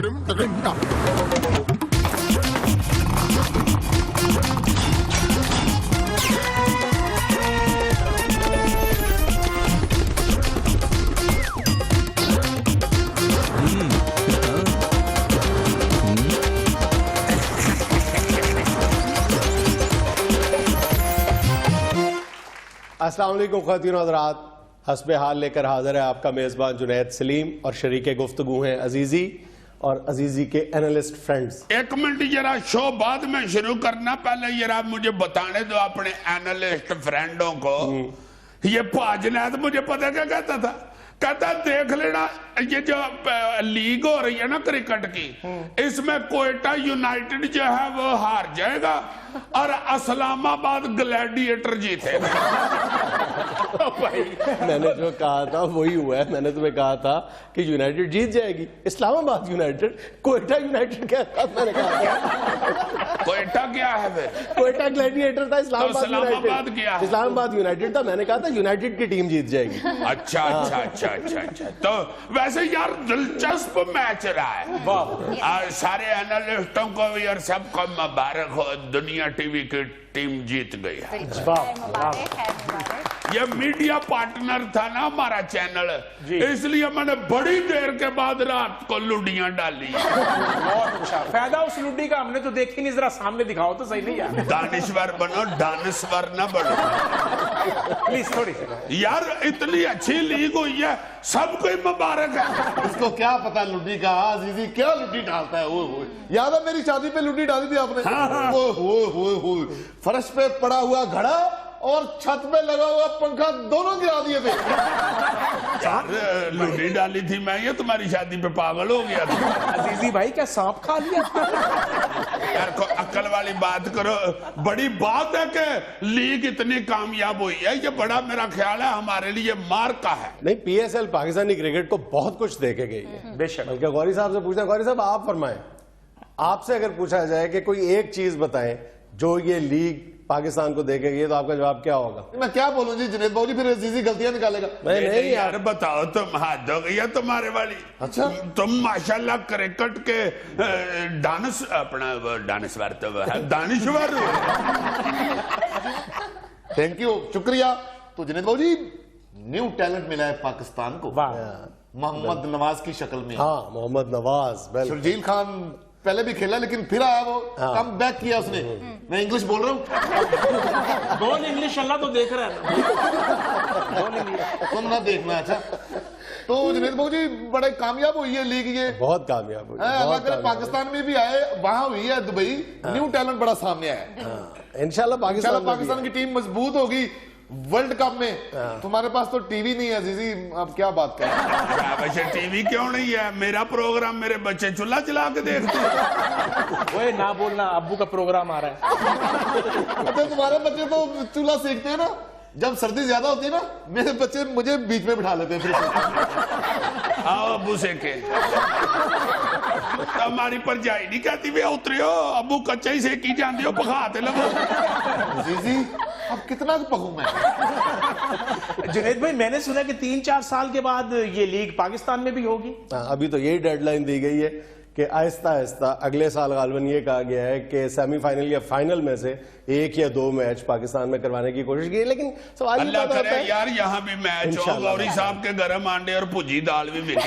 अस्सलाम वालेकुम ख़वातीन और हज़रात, हस्बे हाल लेकर हाजिर है आपका मेज़बान जुनैद सलीम और शरीके गुफ्तगू हैं अजीज़ी और अजीज़ी के एनालिस्ट फ्रेंड्स। एक मिनट जरा शो बाद में शुरू करना, पहले जरा मुझे बताने दो अपने एनालिस्ट फ्रेंडों को। ये जुनैद मुझे पता क्या कहता था, कहता देख लेना ये जो लीग हो रही है ना क्रिकेट की, इसमें कोयटा यूनाइटेड जो है वो हार जाएगा और इस्लामाबाद ग्लैडिएटर जीतेगा। भाई मैंने जो कहा था वही हुआ है। मैंने तुम्हें कहा था कि यूनाइटेड जीत जाएगी, इस्लामाबाद यूनाइटेड, कोयटा यूनाइटेड क्या था? मैंने कहा था कोयटा क्या है फिर? कोयटा ग्लैडिएटर था, इस्लामाबाद क्या है? इस्लामाबाद यूनाइटेड था। मैंने कहा था यूनाइटेड की टीम जीत जाएगी। अच्छा अच्छा अच्छा अच्छा अच्छा। तो वैसे यार दिलचस्प मैच रहा है। सारे एनालिस्टों को भी और सबको मुबारक हो, दुनिया टीवी की टीम जीत गई है। ये मीडिया पार्टनर था ना हमारा चैनल, इसलिए मैंने बड़ी देर के बाद रात को लुडियां डाली। बहुत अच्छा फायदा उस लुडी का हमने तो देखी नहीं, जरा सामने दिखाओ तो सही नहीं यार। दानिश्वर बनो, दानश्वर न बनो प्लीज थोड़ी सी। यार इतनी अच्छी लीग हुई है, सबको मुबारक है। इसको क्या पता लुडी का, अजीजी क्या लुडी डालता है। वो याद है मेरी शादी पे लुडी डाली थी आपने? वो फर्श पे पड़ा हुआ घड़ा और छत पे लगा हुआ पंखा दोनों गिरा दिए थे। लुडी डाली थी मैं, ये तुम्हारी शादी पे पागल हो गया था। अजीजी भाई क्या सांप खा लिया? यार को अक्ल वाली बात करो। बड़ी बात है कि लीग इतनी कामयाब हुई है, ये बड़ा मेरा ख्याल है हमारे लिए मार का है। नहीं, पीएसएल पाकिस्तानी क्रिकेट को बहुत कुछ देके गई है बेशक। बल्कि गौरी साहब से पूछना, गौरी साहब आप फरमाएं, आपसे अगर पूछा जाए कि कोई एक चीज बताएं जो ये लीग पाकिस्तान को देके गई, तो आपका जवाब क्या होगा? मैं क्या बोलूं जी जुनैद बाबू जी, फिर अजीजी गलतियां निकालेगा। नहीं यार बताओ, तुम हाथ हो गई है तुम्हारे वाली। अच्छा तुम माशाल्लाह क्रिकेट के डांस अपना दानश्वर तो है, दानिश्वर। थैंक यू, शुक्रिया। तो जुनैद बाबू जी, न्यू टैलेंट मिला है पाकिस्तान को मोहम्मद नवाज की शक्ल में। हाँ, मोहम्मद नवाज। शर्जील खान पहले भी खेला लेकिन फिर आया, वो कम बैक किया उसने। मैं इंग्लिश बोल रहा हूँ। बोल इंग्लिश, अल्लाह तो देख रहा है। तुम ना देखना। अच्छा, तो जुनैद बाबू जी बड़े कामयाब हुई है लीग, ये बहुत कामयाब हुई। अल्लाह करे पाकिस्तान में भी आए, वहां हुई है दुबई। न्यू टैलेंट बड़ा सामने आया है। इंशाल्लाह पाकिस्तान की टीम मजबूत होगी वर्ल्ड कप में। तुम्हारे पास तो टीवी नहीं है अजीजी, अब क्या बात करें? वैसे टीवी क्यों नहीं है? मेरा प्रोग्राम मेरे बच्चे चूल्हा चला के देखते हैं। ओए ना बोलना, अब्बू का प्रोग्राम आ रहा है। अच्छा, तुम्हारे बच्चे तो चूल्हा सेकते हैं ना, जब सर्दी ज्यादा होती है ना, मेरे बच्चे मुझे बीच में बिठा लेते हैं। फिर आओ अब्बू सेके। हमारी परजाई नहीं कहती भी उतरे हो, अब्बू कच्चा ही सेकी जाते हो, पखाते लगो। अजीजी अब कितना पकूं मैं? जुनैद भाई मैंने सुना कि 3-4 साल के बाद ये लीग पाकिस्तान में भी होगी। अभी तो यही डेडलाइन दी गई है कि आहिस्ता आहिस्ता अगले साल गालबन ये कहा गया है कि सेमीफाइनल या फाइनल में से 1 या 2 मैच पाकिस्तान में करवाने की कोशिश की है। लेकिन सवाल अल्लाह करे यार यहाँ भी मैच हो, गौरी साहब के गरम अंडे और भुजी दाल भी मिले।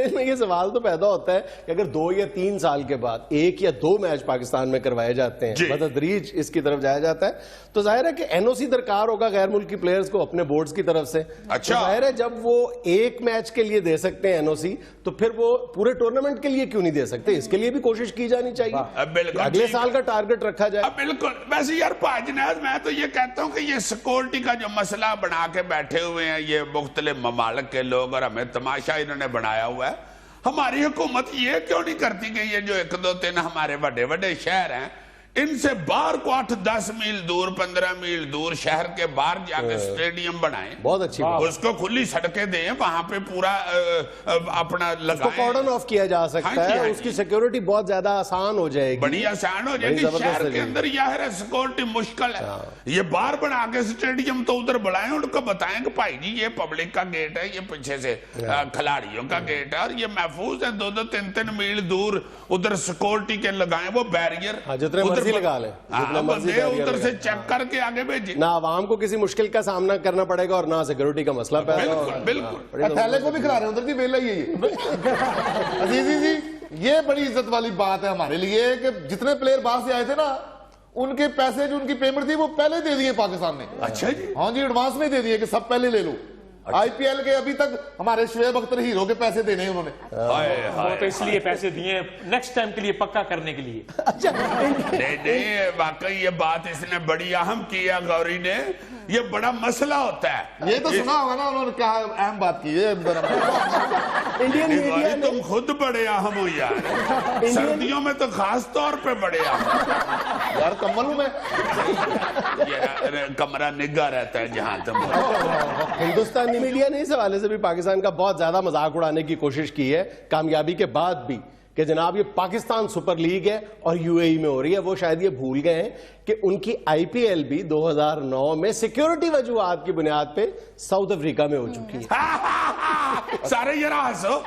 में ये सवाल तो पैदा होता है कि अगर 2 या 3 साल के बाद 1 या 2 मैच पाकिस्तान में करवाए जाते हैं, बतदरीज इसकी तरफ जाया जाता है, तो जाहिर है कि एनओसी दरकार होगा गैर मुल्की प्लेयर्स को अपने बोर्ड्स की तरफ से। अच्छा, तो जाहिर है जब वो 1 मैच के लिए दे सकते हैं एनओसी, तो फिर वो पूरे टूर्नामेंट के लिए क्यों नहीं दे सकते? इसके लिए भी कोशिश की जानी चाहिए, अगले साल का टारगेट रखा जाए। बिल्कुल। वैसे यार पाजनाज, मैं तो ये कहता हूँ कि ये सिक्योरिटी का जो मसला बना के बैठे हुए हैं ये मुख्तलिफ ममालिक के लोग, और हमें तमाशा इन्होंने बनाया हुआ है। हमारी हुकूमत ये क्यों नहीं करती कि ये जो 1, 2, 3 हमारे बड़े बड़े शहर हैं, इनसे बाहर को 8-10 मील दूर, 15 मील दूर शहर के बाहर जाके स्टेडियम बनाएं, बहुत अच्छी बात। उसको खुली सड़कें दें, वहां पे पूरा अपना लगाएं, कॉर्डन ऑफ किया जा सकता है, उसकी सिक्योरिटी बहुत ज्यादा आसान हो जाएगी, बड़ी आसान हो जाएगी। शहर के अंदर यह है सिक्योरिटी मुश्किल है, ये बाहर बना के स्टेडियम तो उधर बुलाएं, उनको बताएं कि भाई जी ये पब्लिक का गेट है, ये पीछे से खिलाड़ियों का गेट है और ये महफूज है, 2-2, 3-3 मील दूर उधर सिक्योरिटी के लगाएं वो बैरियर, जितने मर्जी लगा लें, उधर से चेक करके आगे भेजिए। ना आवाम को किसी मुश्किल का सामना करना पड़ेगा और ना सिक्योरिटी का मसला पैदा होगा। बिल्कुल थैले को भी खिला रहे हैं उधर की बेला ही है। अजीजी जी, ये बड़ी इज्जत वाली बात है हमारे लिए कि जितने प्लेयर बाहर से आए थे ना, उनके पैसे जो उनकी पेमेंट थी वो पहले दे दिए पाकिस्तान ने। अच्छा जी, हाँ जी, एडवांस में दे दिए कि सब पहले ले लो। आईपीएल के अभी तक हमारे शुएब अख्तर हीरो के पैसे देने हैं उन्होंने। वो तो इसलिए पैसे दिए नेक्स्ट टाइम के लिए, पक्का करने के लिए। नहीं, वाकई ये बात इसने बड़ी अहम की है गौरी ने, ये बड़ा मसला होता है। ये तो सुना होगा ना उन्होंने क्या अहम बात की है। इंडियन मीडिया ने, तुम खुद बड़े अहम हो यार, सर्दियों में तो खास तौर पे बड़े अहम यार, कम्बल में कमरा निगाह रहता है जहां तुम। हिंदुस्तानी मीडिया ने इस हवाले से भी पाकिस्तान का बहुत ज्यादा मजाक उड़ाने की कोशिश की है कामयाबी के बाद भी, कि जनाब ये पाकिस्तान सुपर लीग है और यूएई में हो रही है। वो शायद ये भूल गए हैं कि उनकी आईपीएल भी 2009 में सिक्योरिटी वजूहात की बुनियाद पे साउथ अफ्रीका में हो चुकी है। सारे ये हंसो।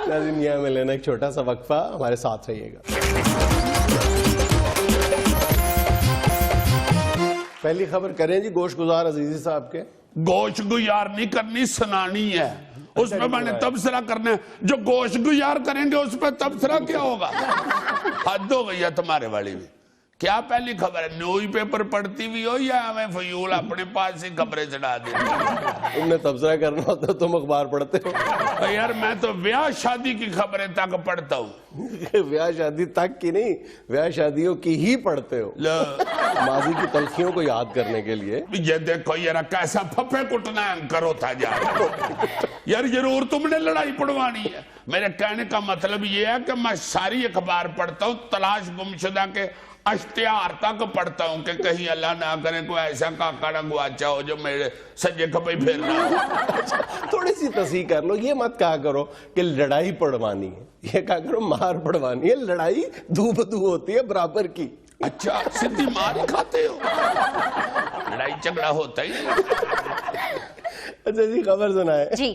दुनिया में लेना एक छोटा सा वक्फा, हमारे साथ रहिएगा। पहली खबर करें जी गोश गुजार अजीजी साहब के। गोश गुजार नहीं करनी, सुनानी है, उसमें मैंने तबसरा करना है। जो गोश गुजार करेंगे उस पर तबसरा क्या होगा? हद हो गई है तुम्हारे वाली भी। क्या पहली खबर है? न्यूज पेपर पढ़ती भी हो या हमें फयूल अपने पास ही खबरें चढ़ा दी? तुमने तबसरा करना होता है, तुम अखबार पढ़ते हो। यार मैं तो ब्याह शादी की खबरें तक पढ़ता हूँ। ब्याह शादी तक की नहीं, ब्याह शादियों की ही पढ़ते हो, माजी की तलखियों को याद करने के लिए। ये देखो यार कैसा फफे कुटना एंकर होता जा रहा है। यार जरूर तुमने लड़ाई पढ़वानी है। मेरे कहने का मतलब ये है कि मैं सारी अखबार पढ़ता हूँ, तलाश गुमशुदा के अश्तिहार तक पढ़ता हूँ कि कहीं अल्लाह ना करे कोई ऐसा काका गुआचा हो जो मेरे सज्जे खबे फेर रहा हो। थोड़ी सी तस्हीह कर लो, ये मत कहा करो कि लड़ाई पढ़वानी है, ये कहा करो मार पढ़वानी है। लड़ाई दू बदू होती है बराबर की। अच्छा, सीधी मार खाते हो, लड़ाई झगड़ा होता ही। अच्छा जी, खबर सुनाए जी।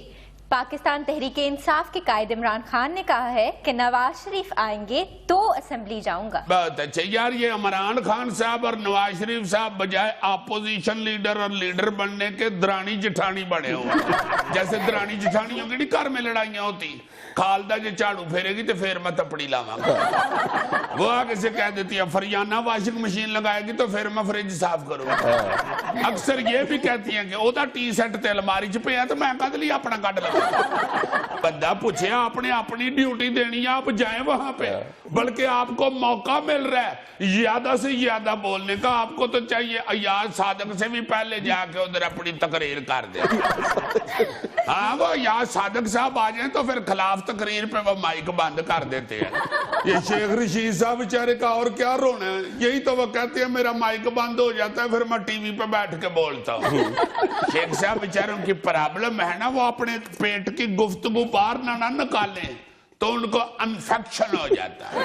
पाकिस्तान तहरीके इंसाफ के कायद इमरान खान ने कहा है कि नवाज शरीफ आएंगे तो असेंबली जाऊंगा। बहुत अच्छा यार, ये इमरान खान साहब और नवाज शरीफ साहब बजाय अपोजिशन लीडर और लीडर बनने के दरानी जिठानी बने हुए। जैसे दरानी जिठानियों की घर में लड़ाइयां होती, खालदा जो झाड़ू फेरेगी तो फिर मैं तपड़ी लावांगा, वो आगे से कह देती है फरियाना वाशिंग मशीन लगाएगी तो फिर मैं फ्रिज साफ करूंगा। अक्सर ये भी कहती हैं कि ओदा टी शर्ट ते अलमारी च पे तो मैं कद लिया अपना कट लगा। बंदा पूछे आपने अपनी ड्यूटी देनी है, आप जाए वहां पे, बल्कि आपको मौका मिल रहा है ज्यादा से ज्यादा बोलने का। आपको तो चाहिए अयाज सादक से भी पहले जाके उधर अपनी तकरीर कर दे। हाँ, वो अयाज सादक साहब आ जाए तो फिर खिलाफ तकरीर पे वो माइक बंद कर देते हैं। ये शेख रशीद साहब बेचारे का और क्या रोना है, यही तो वो कहते हैं मेरा माइक बंद हो जाता है फिर मैं टीवी पे बैठ के बोलता हूँ। शेख साहब बेचारों की प्रॉब्लम है ना, वो अपने पेट की गुफ्तगू बाहर ना निकालें तो उनको इन्फेक्शन हो जाता है।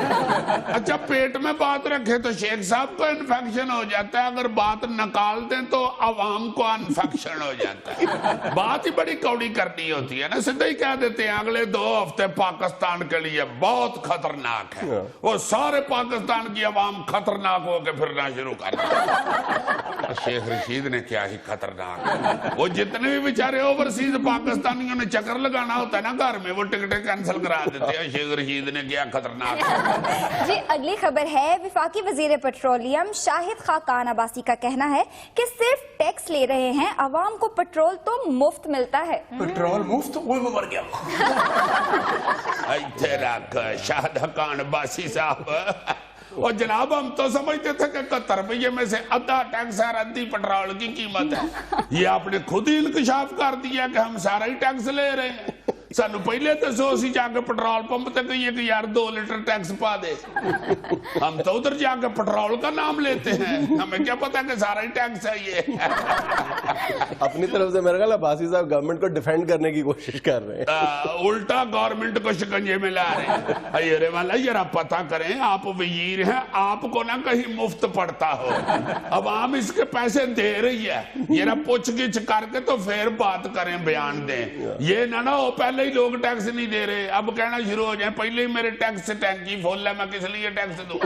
अच्छा, पेट में बात रखे तो शेख साहब को इन्फेक्शन हो जाता है, अगर बात निकाल दें तो आवाम को इन्फेक्शन हो जाता है। बात ही बड़ी कौड़ी करनी होती है ना, सीधे ही कह देते हैं अगले 2 हफ्ते पाकिस्तान के लिए बहुत खतरनाक है, वो सारे पाकिस्तान की आवाम खतरनाक होकर फिरना शुरू कर दिया। शेख रशीद ने क्या ही खतरनाक, वो जितने भी बेचारे ओवरसीज पाकिस्तानियों ने चक्कर लगाना होता है ना घर में, वो टिकटें कैंसिल करा देते हैं। शेख रशीद ने क्या खतरनाक। जी, अगली खबर है विफाकी वजीर पेट्रोलियम शाहिद खाकान अब्बासी का कहना है कि सिर्फ टैक्स ले रहे हैं, अवाम को पेट्रोल तो मुफ्त मिलता है। पेट्रोल मुफ्त? वो मर गया। शाहिद खाकान अब्बासी साहब, और जनाब हम तो समझते थे कि 71 रुपये में से आधा टैक्स है, आधी पेट्रोल की कीमत है। ये आपने खुद ही इंकशाफ कर दिया कि हम सारा ही टैक्स ले रहे हैं। सानू पहले दसो, असी जाके पेट्रोल पंप तक कहिए कि यार 2 लीटर टैक्स पा दे। हम तो उधर जाके पेट्रोल का नाम लेते हैं, हमें क्या पता कि सारा ही टैक्स है ये। अपनी तरफ से मेरा ख्याल अब्बासी साहब गवर्नमेंट को डिफेंड करने की कोशिश कर रहे हैं। उल्टा गवर्नमेंट को शिकंजे में ला रहे हैं। अरे वाला यार आप पता करें, आप वजीर हैं, आपको ना कहीं मुफ्त पड़ता हो, अब आम इसके पैसे दे रही है, ये ना पूछ गिछ करके तो फिर बात करें, बयान दें। ये ना हो पहले ही लोग टैक्स नहीं दे रहे, अब कहना शुरू हो जाए पहले ही मेरे टैक्स से टैंकी फुल है, मैं किस लिए टैक्स दूं।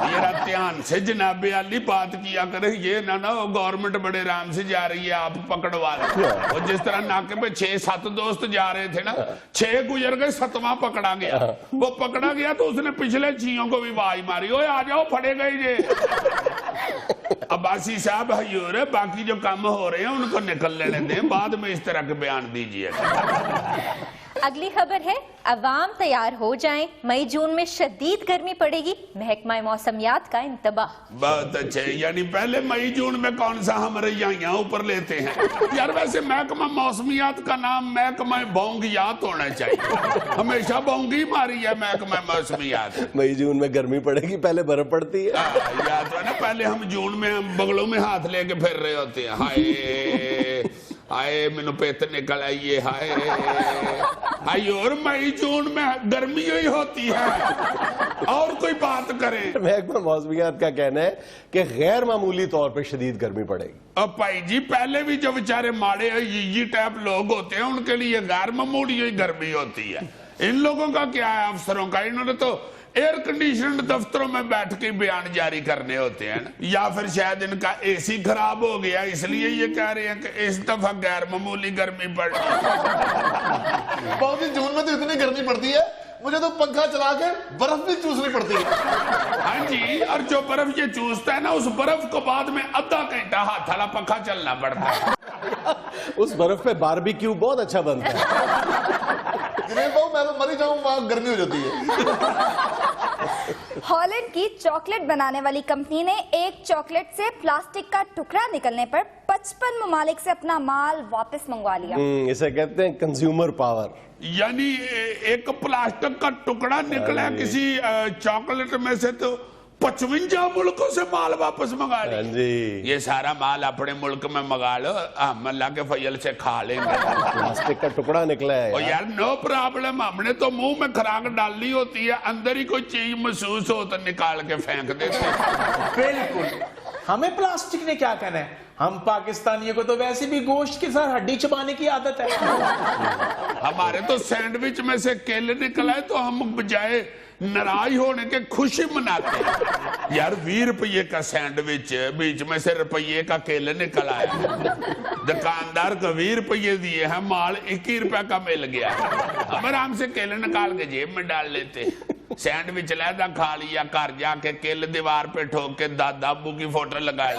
ये ध्यान से जनाब अली बात किया करें, ये ना हो गवर्नमेंट बड़े आराम से जा रही है, आप पकड़वा रहे। और जिस तरह नाके पे 6-7 दोस्त जा रहे थे ना, 6 गुजर गए, 7वां पकड़ा गया। वो पकड़ा गया तो उसने पिछले 6 को भी आवाज मारी, ओए आ जाओ फड़े गए जे। अब्बासी साहब हजूर, बाकी जो काम हो रहे हैं उनको निकल लेने दें, बाद में इस तरह के बयान दीजिए। अगली खबर है, अवाम तैयार हो जाएं, मई जून में शदीद गर्मी पड़ेगी, महकमा मौसमियात का इंतबाह। बहुत अच्छे, यानी पहले मई जून में कौन सा हम रैयां ऊपर लेते हैं यार। वैसे महकमा मौसमियात का नाम महकमा बौंगियात होना चाहिए, हमेशा बौंगी मारी है महकमा मौसमियात। मई जून में गर्मी पड़ेगी, पहले बर्फ पड़ती है। याद है ना, पहले हम जून में बगलों में हाथ लेके फिर रहे होते हैं, हाय हाय मैनू पित्त निकल आई है, हाय हाय। और मई जून में गर्मी ही होती है, और कोई बात करें। महकमा मौसमियात का कहना है कि गैर मामूली तौर पर शदीद गर्मी पड़ेगी। अब भाई जी, पहले भी जो बेचारे माड़े ये टाइप लोग होते हैं, उनके लिए गैर मामूली ही गर्मी होती है। इन लोगों का क्या है, अफसरों का, इन्होंने तो एयर कंडीशन दफ्तरों में बैठ के बयान जारी करने होते हैं ना। या फिर शायद इनका एसी खराब हो गया, इसलिए ये कह रहे हैं कि इस दफा गैर मामूली गर्मी पड़ रही है। बहुत ही जून में तो इतनी गर्मी पड़ती है, मुझे तो पंखा चला के बर्फ भी चूसनी पड़ती है। हाँ जी, और जो बर्फ ये चूसता है ना, उस बर्फ को बाद में आधा घंटा हाथ वाला पंखा चलना पड़ता है। उस बर्फ पे बारबेक्यू बहुत अच्छा बनता है। मैं तो मरी जाऊं, वहां गर्मी हो जाती है। हॉलैंड की चॉकलेट बनाने वाली कंपनी ने एक चॉकलेट से प्लास्टिक का टुकड़ा निकलने पर 55 ममालिक से अपना माल वापस मंगवा लिया। इसे कहते हैं कंज्यूमर पावर। यानी एक प्लास्टिक का टुकड़ा निकला है किसी चॉकलेट में से, तो 55 मुल्कों से माल वापस मंगा लिया। जी, ये सारा माल अपने मुल्क में मंगा लो, हम अल्लाह के फजल से खा लेंगे। प्लास्टिक का टुकड़ा निकला है और यार नो प्रॉब्लम, हमने तो मुंह में खुराक डालनी होती है, अंदर ही कोई चीज महसूस हो तो निकाल के फेंक देते हैं। बिल्कुल, हमें प्लास्टिक ने क्या कहना है, हम पाकिस्तानियों को तो वैसे भी गोश्त के साथ हड्डी चबाने की आदत है। हमारे तो सैंडविच में से केले निकला है, तो हम बजाय नाराज होने के खुशी मनाते हैं। यार 20 रुपये का सैंडविच, बीच में से रुपये का केले निकल आया, दुकानदार को 20 रुपये दिए हैं, माल 21 रुपए का मिल गया। हम आराम से केले निकाल के जेब में डाल लेते, सैंडविच लहदा खा लिया, घर जाके केले दीवार पे ठोक के दादा अब्बू की फोटो लगा ली।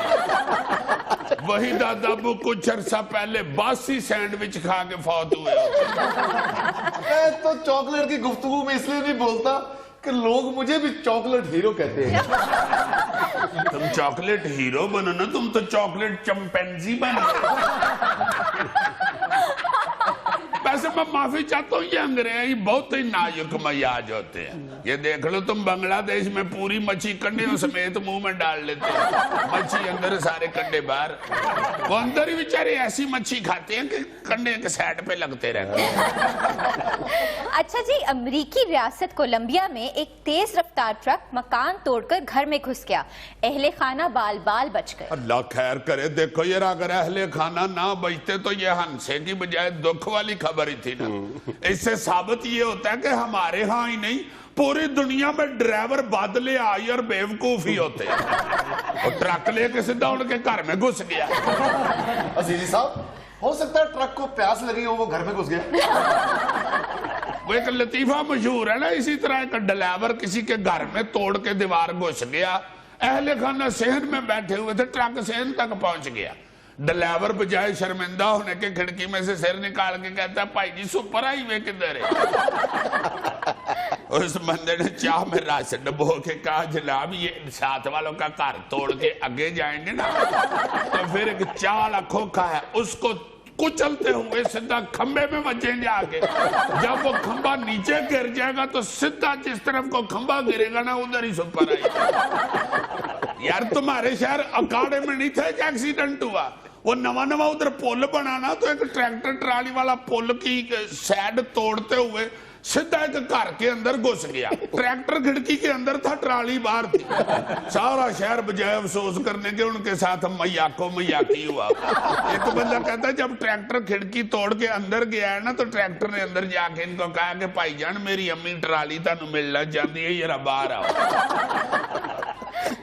वही दादा अब्बू कुछ अर्सा पहले बासी सैंडविच खा के फौत हुए। मैं तो चॉकलेट की गुफ्तगू में इसलिए नहीं बोलता कि लोग मुझे भी चॉकलेट हीरो कहते हैं। तुम चॉकलेट हीरो बनो ना, तुम तो चॉकलेट चंपैंजी बन गए। वैसे मैं माफी चाहता हूँ, ये अंग्रेजी बहुत ही नाजुक मिजाज होते हैं। ये देख लो तुम, बांग्लादेश में पूरी मच्छी कंडियों समेत मुंह में डाल लेते हैं, मच्छी अंदर सारे कंडे बाहर। वो अंदर ही बेचारे ऐसी मच्छी खाते हैं कि कंडे के साइड पे लगते रहते हैं। अच्छा जी, अमेरिकी रियासत कोलंबिया में एक तेज रफ्तार ट्रक मकान तोड़कर घर में घुस गया, अहले खाना बाल बाल बच गए। अल्लाह खैर करे। देखो यार, अगर अहले खाना ना बचते तो ये हंसे की बजाय दुख वाली खबर ही थी ना। इससे साबित ये होता है कि हमारे यहाँ ही नहीं, पूरी दुनिया में ड्राइवर बादले आई और बेवकूफ ही होते हैं। और ट्रक लेके सीधा उनके घर में घुस गया। अजीजी साहब, हो सकता है ट्रक को प्यास लगी हो, वो घर में घुस गया। वो एक लतीफा मशहूर है ना, इसी तरह एक ड्राइवर किसी के घर में तोड़ के दीवार घुस गया, अहले खाना सेहन में बैठे हुए थे, ट्रक सेहन तक पहुंच गया। ड्राइवर बजाय शर्मिंदा होने के खिड़की में से सिर निकाल के कहता है, भाई जी सुपर हाईवे किधर है। उस बंदे ने चाह में रस डबो के कहा, जनाब ये साथ वालों का घर तोड़ के आगे जाएंगे ना, तो फिर एक चाह वाला खोखा है, उसको कुचलते हुए सीधा खंबे में बचेंगे आगे। जब वो खंबा नीचे गिर जाएगा तो सीधा जिस तरफ को खंबा गिरेगा ना उधर ही सुपर आई। यार तुम्हारे शहर अखाड़े में नहीं थे क्या एक्सीडेंट हुआ? वो नवा उधर पुल बनाना तो एक ट्रैक्टर ट्राली वाला पुल की साइड तोड़ते हुए सीधा एक घर के अंदर घुस गया। ट्रैक्टर खिड़की के अंदर था, ट्राली बाहर थी। सारा शहर बजाय अफसोस करने के उनके साथ मैयाको मैयाकी हुआ। एक बंदा कहता है जब ट्रैक्टर खिड़की तोड़ के अंदर गया है ना तो ट्रैक्टर ने अंदर जाके इनको कहा कि भाईजान मेरी अम्मी ट्राली तुहानू मिलना चाहती है, जरा बाहर आओ।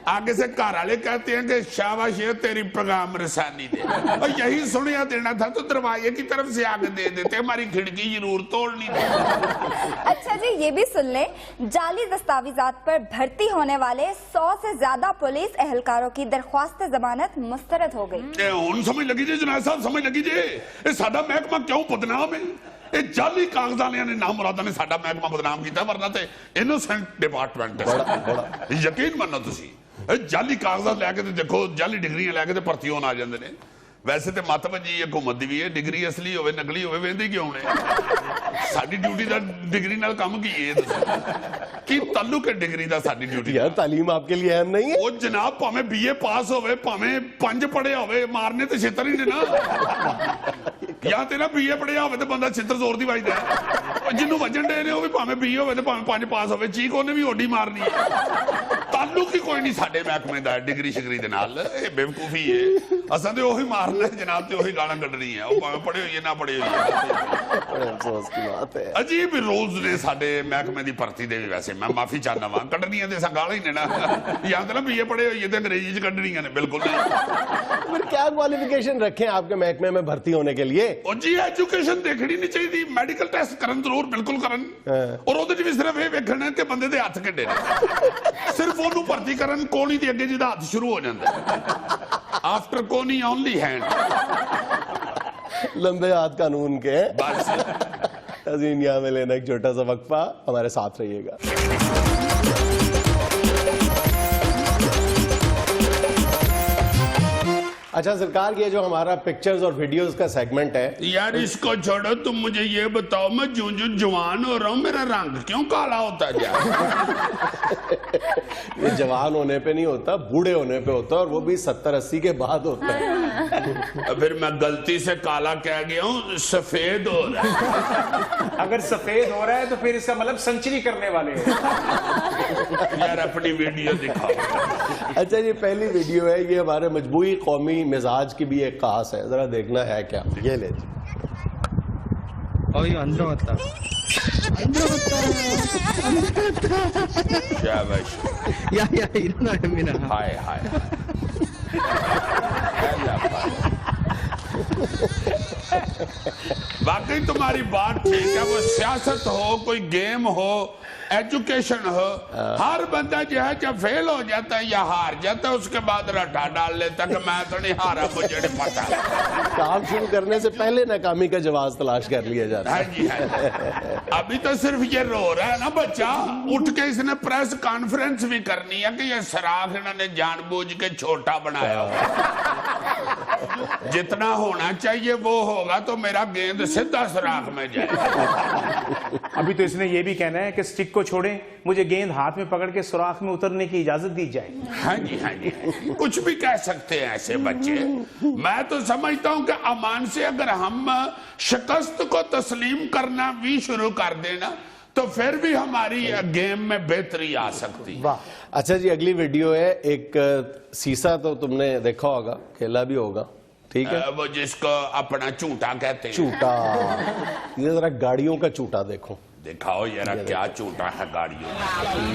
आगे से घर वाले कहते हैं कि शाबाश है तेरी पैगाम रसानी दे, और यही सुनिया देना था तो दरवाजे की तरफ से आगे दे देते, हमारी खिड़की जरूर तोड़नी थी। अच्छा जी, ये भी सुन लें, जाली दस्तावेजात पर भर्ती होने वाले 100 से ज्यादा पुलिस एहलकारों की दरख्वास्त जमानत मुस्तरद हो गई। हुण समझ लगी जी जनाब साहब, समझ लगी जी ये साडा महकमा क्यों बदनाम है? ये जाली कागजात वालियां ने नाम मुरादा ने साडा महकमा बदनाम किया, वरना ते इनोसेंट डिपार्टमेंट है। यकीन मनो तुसी जाली कागजात लैके ते देखो, जाली डिग्रियां लैके ते भर्ती होण आ जांदे ने। वैसे तो मतब जी हुकूमत दी भी है, डिग्री असली होवे नकली होवे वेंदे क्यों ने? साडी ड्यूटी दा डिग्री नाल काम की है की ताल्लुक है डिग्री दा साडी ड्यूटी? यार तालीम आपके लिए अहम नहीं है? वो जनाब भावे बीए पास होवे, भावे 5 पढ़े होवे, मारने ते छितर ही ने ना। या तेरा बीए पढ़िया होवे ते बंदा छितर जोर दी वजदा है, जिन्नू वजन दे ने वो भी भावे बीए होवे ते भावे 5 पास होवे, चीक ओने भी ओडी मारनी है। ताल्लुक ही कोई नहीं साडे महकमे दा डिग्री शिगरी दे नाल। ये बेवकूफी है, असां ते ओही मारना है जनाब, ते ओही गालां कढनी है, वो भावे पढ़े होइए ना पढ़े होइए। बड़े अफसोस की बात है। अजीब रूल्स ने साडे महकमे दी भर्ती दे भी। वैसे मैं माफी चाहना वा, कढनियां ते असां गालां ही ने ना, या ते ना बीए पढ़े होइए ते अंग्रेजी च कढनियां ने, बिल्कुल नहीं। फिर क्या क्वालिफिकेशन रखें आपके महकमे में भर्ती होने के लिए? और जी एजुकेशन देखनी नहीं चाहिए, मेडिकल टेस्ट करन जरूर बिल्कुल करन, और ਉਹਦੇ ਚ ਵੀ ਸਿਰਫ ਇਹ ਵੇਖਣਾ ਕਿ ਬੰਦੇ ਦੇ ਹੱਥ ਕਿੱਡੇ ਨੇ। ਸਿਰਫ ਉਹਨੂੰ ਭਰਤੀ ਕਰਨ ਕੋਣੀ ਦੇ ਅੱਗੇ ਜਿਹਦਾ ਹੱਥ ਸ਼ੁਰੂ ਹੋ ਜਾਂਦਾ, ਆਫਟਰ ਕੋਣੀ ਓਨਲੀ हैंड। लंबे हाथ कानून के हैं। बस अजीम, यहाँ में लेना एक छोटा सा वक्फा, हमारे साथ रहिएगा। अच्छा सरकार, ये जो हमारा पिक्चर्स और वीडियोस का सेगमेंट है, यार इसको छोड़ो, तुम मुझे ये बताओ, मैं जो जवान हो रहा हूँ मेरा रंग क्यों काला होता जा? ये जवान होने पे नहीं होता, बूढ़े होने पे होता है, और वो भी 70-80 के बाद होता है। फिर मैं गलती से काला कह गया हूँ, सफेद हो रहा है। अगर सफेद हो रहा है तो फिर इसका मतलब सेंचुरी करने वाले हैं। यार अपनी वीडियो दिखाओ। अच्छा, ये पहली वीडियो है, ये हमारे मजबूई कौमी मिजाज की भी एक खास है, जरा देखना है क्या। ये ले जी। शाबाश। हाय हाय। वाकई तुम्हारी बात ठीक है, वो सियासत हो, कोई गेम हो, एजुकेशन हो, हर बंदा जो है जब फेल हो जाता है या हार जाता है उसके बाद रटा डाल लेता कि मैं तो नहीं हारा, मुझे नहीं पता। काम शुरू करने से पहले नाकामी का जवाब तलाश कर लिया जाता है। हाँ जी, हाँ जी। अभी तो सिर्फ ये रो रहा है ना बच्चा, उठ के इसने प्रेस कॉन्फ्रेंस भी करनी है कि ये सराख इन्होंने जानबूझ के छोटा बनाया। जितना होना चाहिए वो होगा तो मेरा गेंद सीधा सराख में जाए। अभी तो इसने ये भी कहना है कि स्टिक को छोड़ें, मुझे गेंद हाथ में पकड़ के सुराख में उतरने की इजाजत दी जाए। हाँ जी, हाँ जी, कुछ भी कह सकते हैं ऐसे बच्चे। मैं तो समझता हूं कि अमान से अगर हम शिकस्त को तस्लीम करना भी शुरू कर देना तो फिर भी हमारी गेम में बेहतरी आ सकती। वाह। अच्छा जी, अगली वीडियो है, एक सीसा तो तुमने देखा होगा, खेला भी होगा, ठीक है? वो जिसको अपना झूठा कहते हैं। झूठा। ये जरा गाड़ियों का झूठा देखो, दिखाओ यार क्या झूठा है गाड़ियों।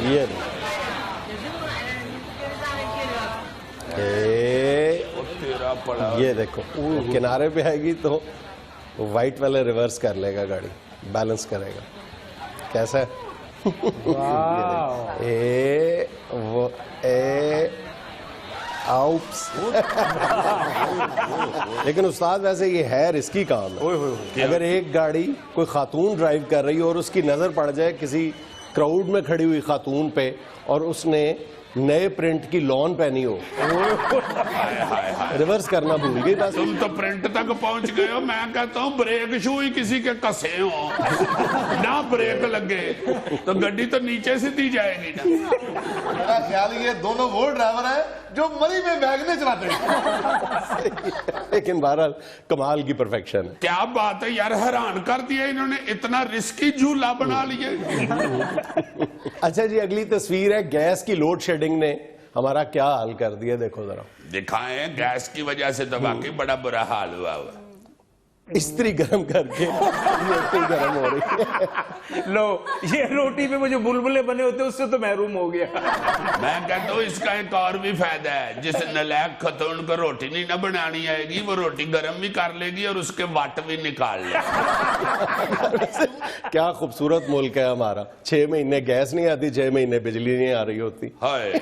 ये तेरा पड़ा। ये देखो, किनारे पे आएगी तो वाइट वाले रिवर्स कर लेगा गाड़ी, बैलेंस करेगा। कैसा है? ए वो ए आउप्स। लेकिन उस्ताद वैसे ये है रिस्की काम है। अगर एक गाड़ी कोई खातून ड्राइव कर रही हो और उसकी नजर पड़ जाए किसी क्राउड में खड़ी हुई खातून पे और उसने नए प्रिंट की लॉन पहनी हो, हाय हाय हाय, रिवर्स करना भूल गई बस। तुम तो प्रिंट तक पहुंच गए हो। मैं कहता हूँ ब्रेक शू ही किसी के कसे हो ना, ब्रेक लगे तो गड्डी तो नीचे सीधी जाएगी ना। मेरा ख्याल ये दोनों वो ड्राइवर है जो मरी में वैगने चलाते हैं। लेकिन बहरहाल कमाल की परफेक्शन है। क्या बात है यार, हैरान कर दिया इन्होंने, इतना रिस्की झूला बना लिया। अच्छा जी, अगली तस्वीर है, गैस की लोड शेडिंग ने हमारा क्या हाल कर दिया, देखो जरा। दिखाएं, गैस की वजह से तो वाकई बड़ा बुरा हाल हुआ हुआ। इस्त्री गर्म करके रोटी गर्म हो रही है। लो, ये रोटी पे मुझे बुलबुले बने होते उससे तो महरूम हो गया। मैं कहता हूँ इसका एक और भी फायदा है, जिस नलायक खतौन को रोटी नहीं ना बनानी आएगी वो रोटी गर्म भी कर लेगी और उसके वाट भी निकाल लेगी। क्या खूबसूरत मुल्क है हमारा। 6 महीने गैस नहीं आती, 6 महीने बिजली नहीं आ रही होती। हाय,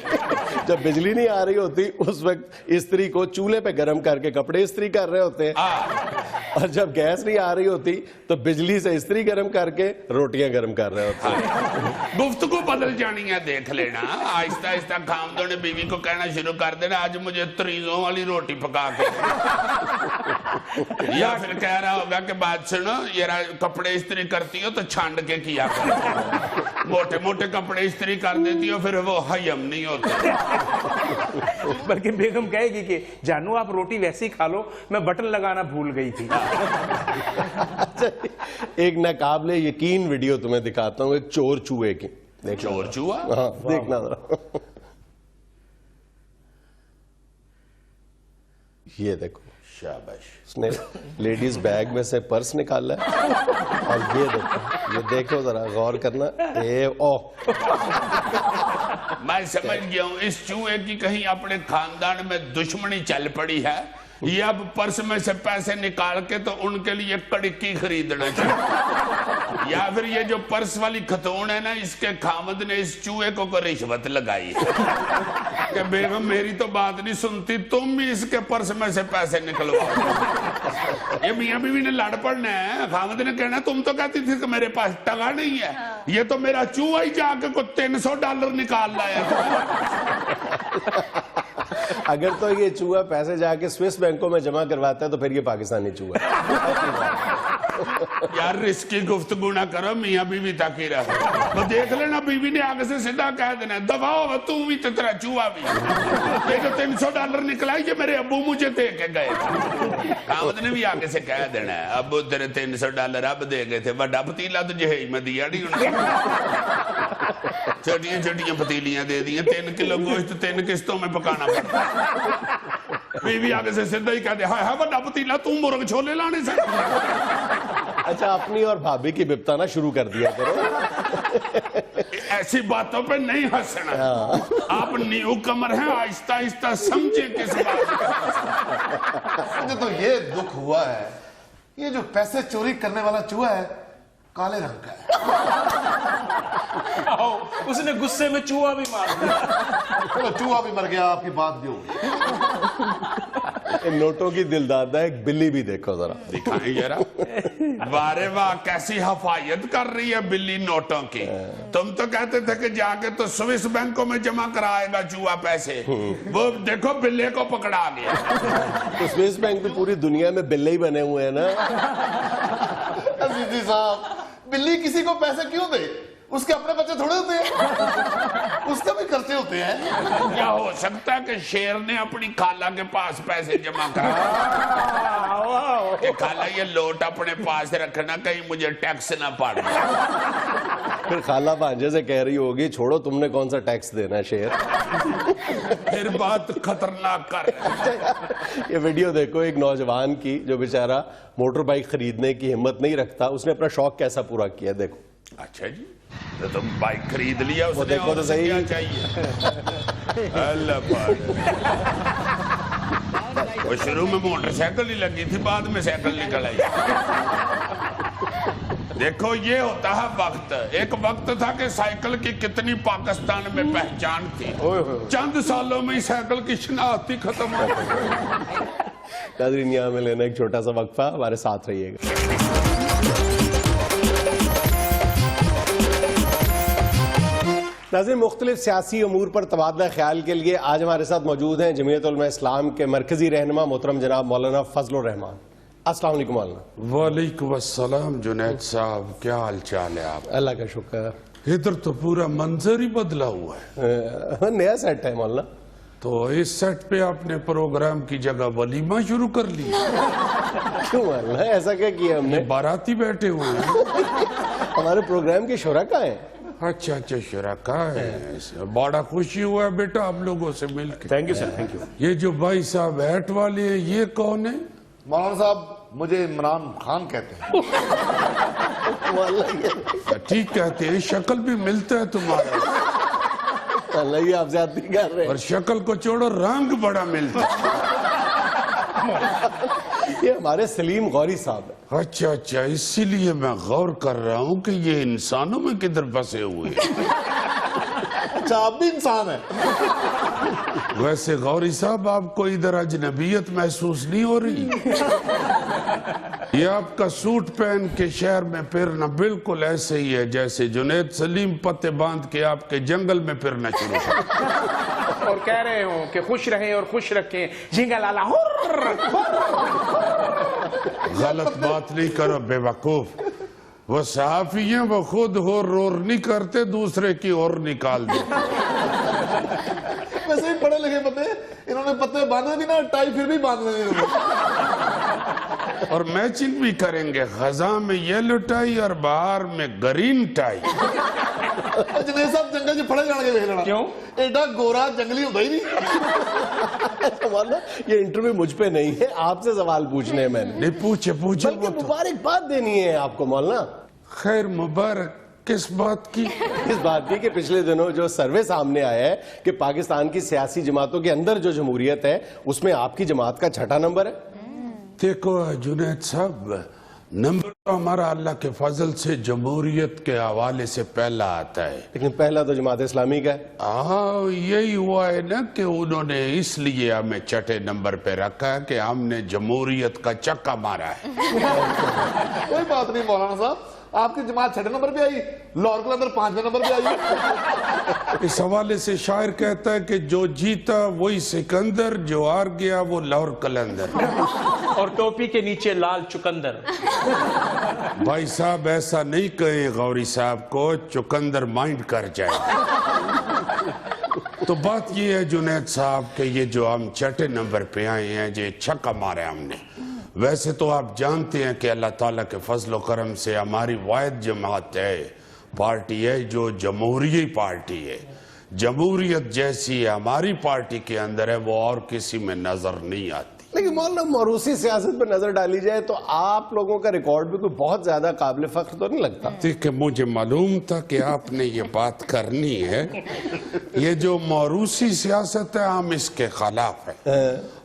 जब बिजली नहीं आ रही होती उस वक्त इस्त्री को चूल्हे पे गर्म करके कपड़े इस्त्री कर रहे होते हैं, और जब गैस नहीं आ रही होती तो बिजली से इस्त्री गर्म करके रोटियां गर्म कर रहे होते हैं। गुफ्तगू बदल जानी है, देख लेना। आहिस्ता आहिस्ता खामदों ने बीवी को कहना शुरू कर देना, आज मुझे तरीजों वाली रोटी पका के। या फिर कह रहा होगा कि बात सुनो, ये कपड़े इस्त्री करती हो तो छांड के किया करो, मोटे मोटे कपड़े इस्त्री कर देती हो फिर वो हयम नहीं होते। बल्कि बेगम कहेगी कि जानू आप रोटी वैसे ही खा लो, मैं बटन लगाना भूल गई थी। अच्छा, एक नाकाबिले यकीन वीडियो तुम्हें दिखाता हूँ, एक चोर चूहे की। चोर चूहा? हाँ, देखना जरा। ये देखो, शाबाश। उसने लेडीज बैग में से पर्स निकाला है, और ये देखो जरा, गौर करना। मैं समझ गया हूँ, इस चूहे की कहीं अपने खानदान में दुश्मनी चल पड़ी है। ये अब पर्स में से पैसे निकाल के तो उनके लिए कड़की खरीदना चाहिए, या फिर ये जो पर्स वाली खतौन है ना, इसके खामद ने इस चूहे को रिश्वत लगाई कि बेगम मेरी तो बात नहीं सुनती, तुम भी इसके पर्स में से पैसे निकलवाओ। ये मियां बीवी ने लड़ पड़ना है, खामद ने कहना तुम तो कहती थी कि मेरे पास टका नहीं है, ये तो मेरा चूहा ही जाके को $300 निकाल लाया। अगर तो ये चूहा पैसे जाके स्विस बैंकों में जमा करवाता है तो फिर ये पाकिस्तानी चूहा है। यार रिस्की गुफ्तगू ना करो, मियां बीवी तक ही रहो। तो देख लेना, बीवी ने आगे से सीधा कह देना, दबाओ तू भी तो तेरा चूहा भी। ये जो $300 निकला ये मेरे अब्बू मुझे दे के गए। कामद ने भी आगे से कह देना, अब्बू तेरे $300 अब दे गए थे, बड़ा पतीला तो जहेज में दिया नहीं उन्होंने। छोटियां छोटियां पतीलियां दे दी, 3 किलो गोश्त 3 किस्तों में पकाना पड़ता। बीवी आगे से सीधा ही कह दे, हाय हाय बड़ा पतीला, तू मुर्ग छोले लाने से। अच्छा, अपनी और भाभी की बिपता ना शुरू कर दिया करो। ऐसी बातों पे नहीं हंसना। आप न्यू कमर हैं, आहिस्ता आहिस्ता समझे किस बात। मुझे तो ये दुख हुआ है, ये जो पैसे चोरी करने वाला चूहा है काले रंग का है। उसने गुस्से में चूहा भी मार दिया। चलो चूहा भी मर गया, आपकी बात भी हो गई। नोटों की दिलदादा एक बिल्ली भी देखो जरा। दिखाएं जरा। वारे वाह, कैसी हफायत कर रही है बिल्ली नोटों की। तुम तो कहते थे कि जाके तो स्विस बैंकों में जमा कराएगा चूहा पैसे, वो देखो बिल्ले को पकड़ा गया। तो स्विस बैंक तो पूरी दुनिया में बिल्ले ही बने हुए हैं ना। अजीजी साहब, बिल्ली किसी को पैसे क्यों दे? उसके अपने बच्चे थोड़े होते हैं, उसका भी खर्चे होते हैं। क्या हो सकता है कि शेर ने अपनी खाला के पास पैसे जमा करा, खाला ये लोट अपने पास रखना, कहीं मुझे टैक्स ना पड़ जाए। फिर खाला भांजे से कह रही होगी, छोड़ो तुमने कौन सा टैक्स देना है शेर। फिर बात खतरनाक कर। ये वीडियो देखो एक नौजवान की, जो बेचारा मोटर बाइक खरीदने की हिम्मत नहीं रखता, उसने अपना शौक कैसा पूरा किया, देखो। अच्छा जी, तो तुम बाइक खरीद लिया उसने, देखो तो और सही। क्या चाहिए। अल्लाह पाक। वो शुरू में मोटरसाइकिल ही लगी थी, बाद में साइकिल निकल आई। देखो ये होता है वक्त। एक वक्त था कि साइकिल की कितनी पाकिस्तान में पहचान थी, चंद सालों में साइकिल की शनाख्त ही खत्म हो गई। नाज़रीन, यहाँ में लेना एक छोटा सा वक्फा, हमारे साथ रहिएगा। नाज़रीन, मुख्तलिफ सियासी अमूर पर तबादला ख्याल के लिए आज हमारे साथ मौजूद हैं जमीयत उलमा इस्लाम के मरकजी रहनुमा मोहतरम जनाब मौलाना फजलुर रहमान। अस्सलाम वालेकुम मौलाना। वालेकुम अस्सलाम जुनैद साहब, क्या हाल चाल है आप? अल्लाह का शुक्र। इधर तो पूरा मंजर ही बदला हुआ है। नया सेट है मौलाना। तो इस सेट पे आपने प्रोग्राम की जगह वलीमा शुरू कर ली? क्यों मौलाना, ऐसा क्या किया हमने? बाराती बैठे हुए हैं। हमारे प्रोग्राम के शुरका हैं। अच्छा अच्छा, शुरका है। बड़ा खुशी हुआ है बेटा आप लोगों से मिलकर। Thank you sir, thank you. ये जो भाई साहब हैट वाले हैं, ये कौन है? मौलाना साहब, मुझे इमरान खान कहते हैं। ठीक कहते हैं, शक्ल भी मिलता है तुम्हारा। अल्लाह, ये आप ज्यादती कर रहे हैं। और शक्ल को छोड़ो, रंग बड़ा मिलता है। ये हमारे सलीम गौरी साहब है। अच्छा अच्छा, इसीलिए मैं गौर कर रहा हूँ कि ये इंसानों में किधर बसे हुए हैं। अच्छा, आप भी इंसान हैं? वैसे गौरी साहब, आपको इधर अजनबियत महसूस नहीं हो रही? ये आपका सूट पहन के शहर में फिरना बिल्कुल ऐसे ही है जैसे जुनैद सलीम पत्ते बांध के आपके जंगल में फिरना शुरू कर। और कह रहे हो कि खुश रहें और खुश रखें, झिंगा लाला गलत बात नहीं करो बेवकूफ। वो सहाफी हैं, वो खुद और नहीं करते, दूसरे की और निकाल देते। वैसे ही पढ़े लिखे पत्ते, इन्होंने पत्ते बांधे भी ना, टाई फिर भी बांध दी। और मैचिंग भी करेंगे, खजा में येलो टाई और बाहर में ग्रीन टाई। जुनैद साहब, जंगल च फड़े जाने के लेना। क्यों? एडा गोरा जंगली होता ही नहीं। तो मौलाना, ये इंटरव्यू मुझ पे नहीं है, आपसे सवाल पूछने हैं मैंने। नहीं, पूछे पूछे। बल्कि मुबारकबाद देनी है आपको मौलाना। खैर, मुबारक किस बात की? इस बात की कि पिछले दिनों जो सर्वे सामने आया है कि पाकिस्तान की सियासी जमातों के अंदर जो जमहूरियत है उसमें आपकी जमात का 6ठा नंबर है। देखो जुनैद साहब, नंबर तो हमारा अल्लाह के फजल से जमहूरियत के हवाले से पहला आता है। लेकिन पहला तो जमात इस्लामी का है। हाँ, यही हुआ है ना कि उन्होंने इसलिए हमें 6ठे नंबर पे रखा है कि हमने जमहूरियत का चक्का मारा है। कोई बात नहीं मौलाना साहब, आपकी जमात 6ठे नंबर पे आई, लाहौर कलंदर 5वें नंबर पे आई। इस हवाले से शायर कहता है कि जो जीता वही सिकंदर, जो हार गया वो लाहौर कलंदर। और टोपी के नीचे लाल चुकंदर। भाई साहब, ऐसा नहीं कहे गौरी साहब को, चुकंदर माइंड कर जाए। तो बात ये है जुनैद साहब कि ये जो हम 6ठे नंबर पे आए हैं, ये छक्का मारा है हमने। वैसे तो आप जानते हैं कि अल्लाह ताला के फजल करम से हमारी वाहिद जमात है, पार्टी है जो जमहूरी पार्टी है। जमहूरियत जैसी हमारी पार्टी के अंदर है वो और किसी में नजर नहीं आती। लेकिन मौलाना, मौरूसी सियासत पर नजर डाली जाए तो आप लोगों का रिकॉर्ड भी कोई बहुत ज्यादा काबिल फख्र तो नहीं लगता। देखिए, मुझे मालूम था कि आपने ये बात करनी है। ये जो मौरूसी सियासत है, हम इसके खिलाफ है।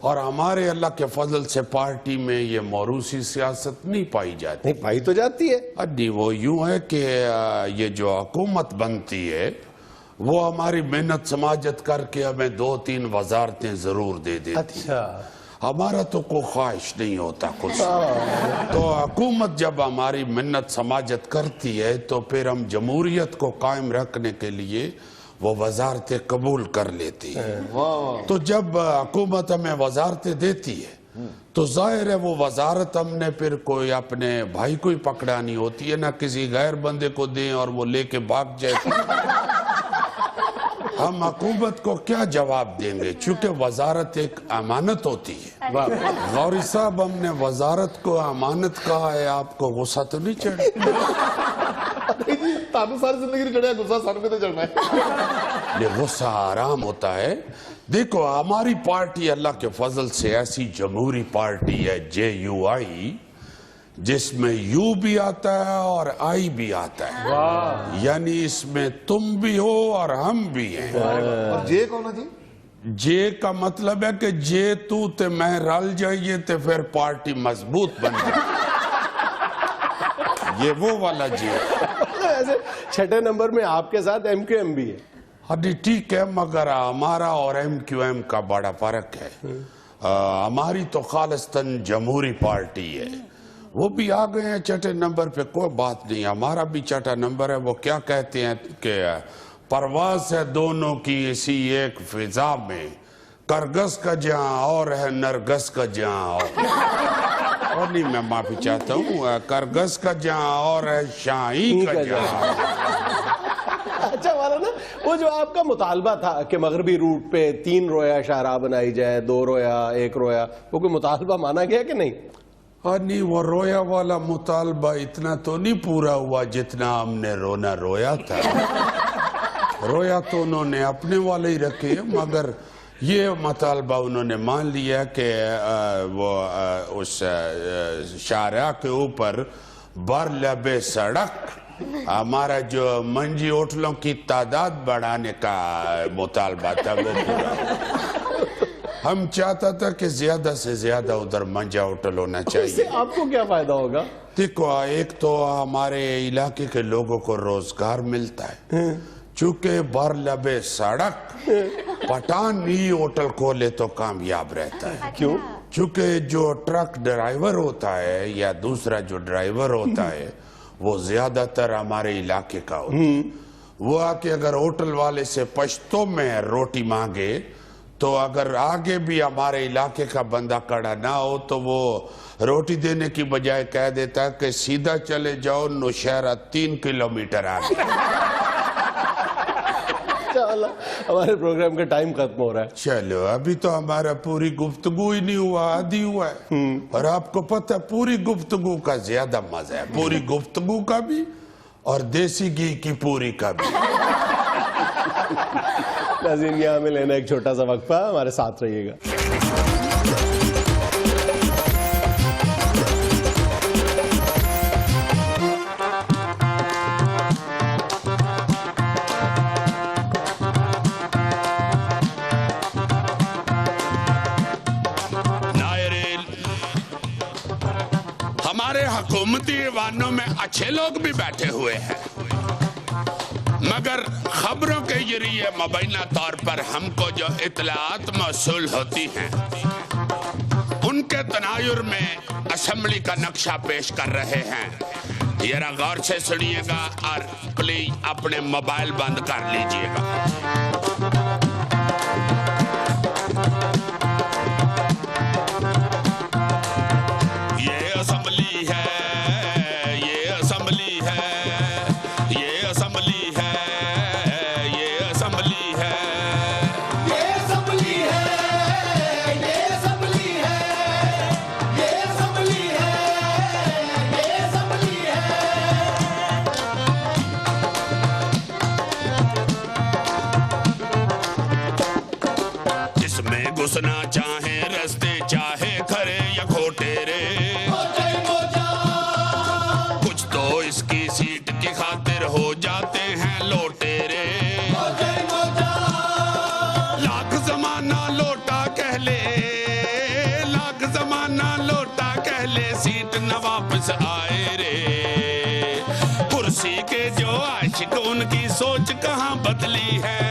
और हमारे अल्लाह के फजल से पार्टी में ये मौरूसी सियासत नहीं पाई जाती। नहीं पाई तो जाती है। अड्डी वो यूं है कि ये जो हुकूमत बनती है वो हमारी मेहनत समाजत करके हमें 2-3 वजारतें जरूर दे देती। अच्छा, हमारा तो कोई ख्वाहिश नहीं होता कुछ। तो हुकूमत जब हमारी मिन्नत समाजत करती है तो फिर हम जमहूरियत को कायम रखने के लिए वो वजारतें कबूल कर लेती है। तो जब हुकूमत हमें वजारतें देती है तो जाहिर है वो वजारत हमने फिर कोई अपने भाई को ही पकड़ानी होती है, ना किसी गैर बंदे को दें और वो लेके भाग जाए। हम हुकूमत को क्या जवाब देंगे, चूंकि वजारत एक अमानत होती है। गौरी साहब, हमने वजारत को अमानत कहा है, आपको गुस्सा तो नहीं चढ़ा? तानू सारी जिंदगी नहीं चढ़ा, गुस्सा सानू पे तो चढ़ना है। ये गुस्सा आराम होता है। देखो, हमारी पार्टी अल्लाह के फजल से ऐसी जमहूरी पार्टी है JUI, जिसमें यू भी आता है और आई भी आता है। यानी इसमें तुम भी हो और हम भी हैं। और जे कौन है जी? जे का मतलब है कि जे तू ते मैं रल जाइए तो फिर पार्टी मजबूत बन जाए। ये वो वाला जे। ऐसे 6ठे नंबर में आपके साथ MQM भी है। अरे ठीक है, मगर हमारा और MQM का बड़ा फर्क है। हमारी तो खालिस्तान जमहूरी पार्टी है, वो भी आ गए हैं 6ठे नंबर पे, कोई बात नहीं। हमारा भी 6ठा नंबर है। वो क्या कहते हैं कि परवाज है दोनों की इसी एक फिजा में, करगस का जहां और है नरगस का जहां और नहीं, मैं माफी चाहता हूँ, करगस का जहां और है शाही का जहां। अच्छा वाला ना, वो जो आपका मुतालबा था कि मगरबी रूट पे 3 रोया शाहराह बनाई जाए, 2 रोया 1 रोया, वो कोई मुतालबा माना गया कि नहीं? हाँ नहीं, वो रोया वाला मुतालबा इतना तो नहीं पूरा हुआ जितना हमने रोना रोया था। रोया तो उन्होंने अपने वाले ही रखे, मगर ये मुतालबा उन्होंने मान लिया कि वो उस शाहराह के ऊपर बर लबे सड़क हमारा जो मंजी होटलों की तादाद बढ़ाने का मुतालबा था वो पूरा। हम चाहता था कि ज्यादा से ज्यादा उधर मंजा होटल होना चाहिए। इससे आपको क्या फायदा होगा? देखो, एक तो हमारे इलाके के लोगों को रोजगार मिलता है, चूंकि बर लबे सड़क पठान ही होटल खोले तो कामयाब रहता है। क्यों? चूंकि जो ट्रक ड्राइवर होता है या दूसरा जो ड्राइवर होता है वो ज्यादातर हमारे इलाके का होता है। वो आके अगर होटल वाले से पश्तो में रोटी मांगे तो अगर आगे भी हमारे इलाके का बंदा खड़ा ना हो तो वो रोटी देने की बजाय कह देता है कि सीधा चले जाओ, नौशहरा 3 किलोमीटर आगे। चलो, हमारे प्रोग्राम का टाइम खत्म हो रहा है। चलो, अभी तो हमारा पूरी गुफ्तगू ही नहीं हुआ, आधी हुआ है। और आपको पता है पूरी गुफ्तगू का ज्यादा मजा है, पूरी गुफ्तगू का भी और देसी घी की पूरी का भी। नाज़रीन, यहाँ हमें लेना एक छोटा सा वक्फा, हमारे साथ रहिएगा। हमारे हुकूमती ईवानों में अच्छे लोग भी बैठे हुए हैं, मगर खबरों के जरिए मुबैना तौर पर हमको जो इत्तलात मौसूल होती हैं उनके तनायुर में असेंबली का नक्शा पेश कर रहे हैं। जरा गौर से सुनिएगा और प्लीज अपने मोबाइल बंद कर लीजिएगा। घुसना चाहे रस्ते चाहे खरे या खोटे रे, कुछ तो इसकी सीट की खातिर हो जाते हैं लोटे रे। लाख जमाना लोटा कह ले, लाख जमाना लोटा कह ले, सीट न वापस आए रे। कुर्सी के जो आशिक उनकी सोच कहाँ बदली है।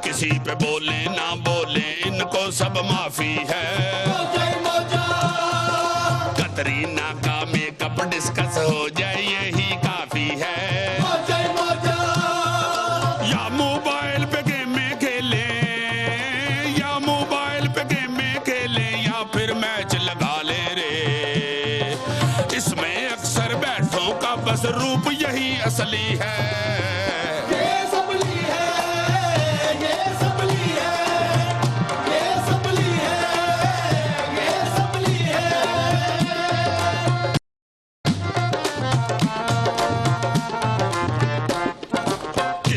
किसी पे बोले ना बोले इनको सब माफी है। कतरीना का मेकअप डिस्कस हो जाए यही काफी है। या मोबाइल पे गेम खेले, या मोबाइल पे गेम खेले, या फिर मैच लगा ले रे। इसमें अक्सर बैठों का बस रूप यही असली है। ये सबली है, ये सबली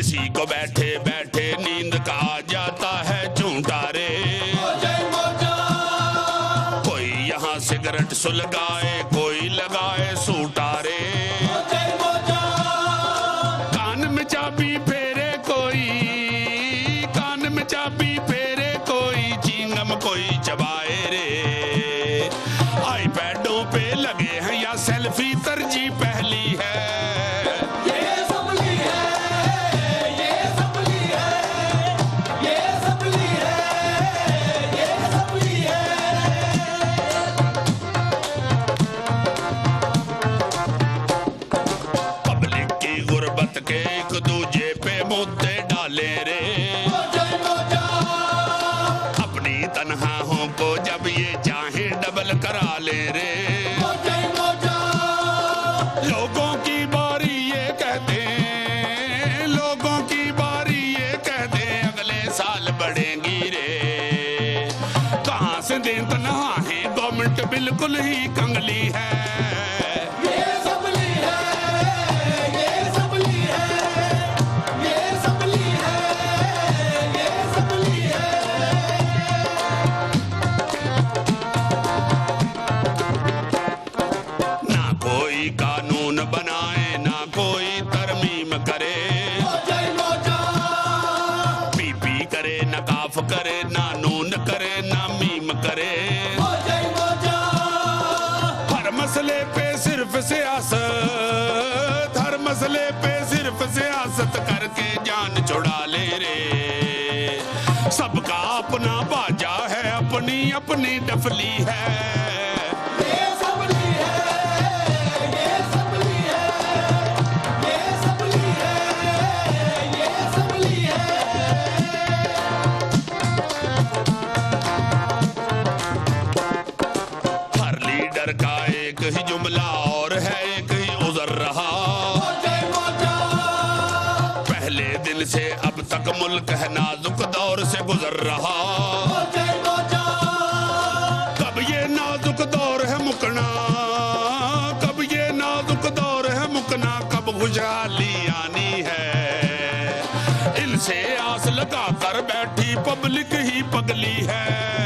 किसी को बैठे बैठे नींद का आ जाता है झूठा रे। कोई यहाँ सिगरेट सुलगाए, कोई लगाए सूटा रे। कान में चाबी फेरे कोई, कान में चाबी फेरे कोई, चिंगम कोई चबाए रे। आईपैडों पे लगे हैं या सेल्फी तरजीह पहली है। के एक दूजे पे मुद्दे डाले रे। अपनी तन्हाओं को जब ये चाहे डबल करा ले रे। लोगों की बारी ये कहते, लोगों की बारी ये कहते अगले साल बढ़ेंगी रे। कहां से दें तन्हाएं, गवर्नमेंट बिल्कुल ही कंगली है। कानून बनाए ना कोई तरमीम करे, पी करे ना काफ करे, ना नून करे ना मीम करे। हर मसले पे सिर्फ सियासत, हर मसले पे सिर्फ सियासत करके जान छुड़ा ले रे। सबका अपना बाजा है, अपनी अपनी डफली है। का एक ही जुमला और है एक ही उज़र रहा। पहले दिन से अब तक मुल्क है नाजुक दौर से गुजर रहा। कब ये नाजुक दौर है मुकना, कब ये नाजुक दौर है मुकना, कब खुशहाली आनी है। इनसे आस लगा कर बैठी पब्लिक ही पगली है।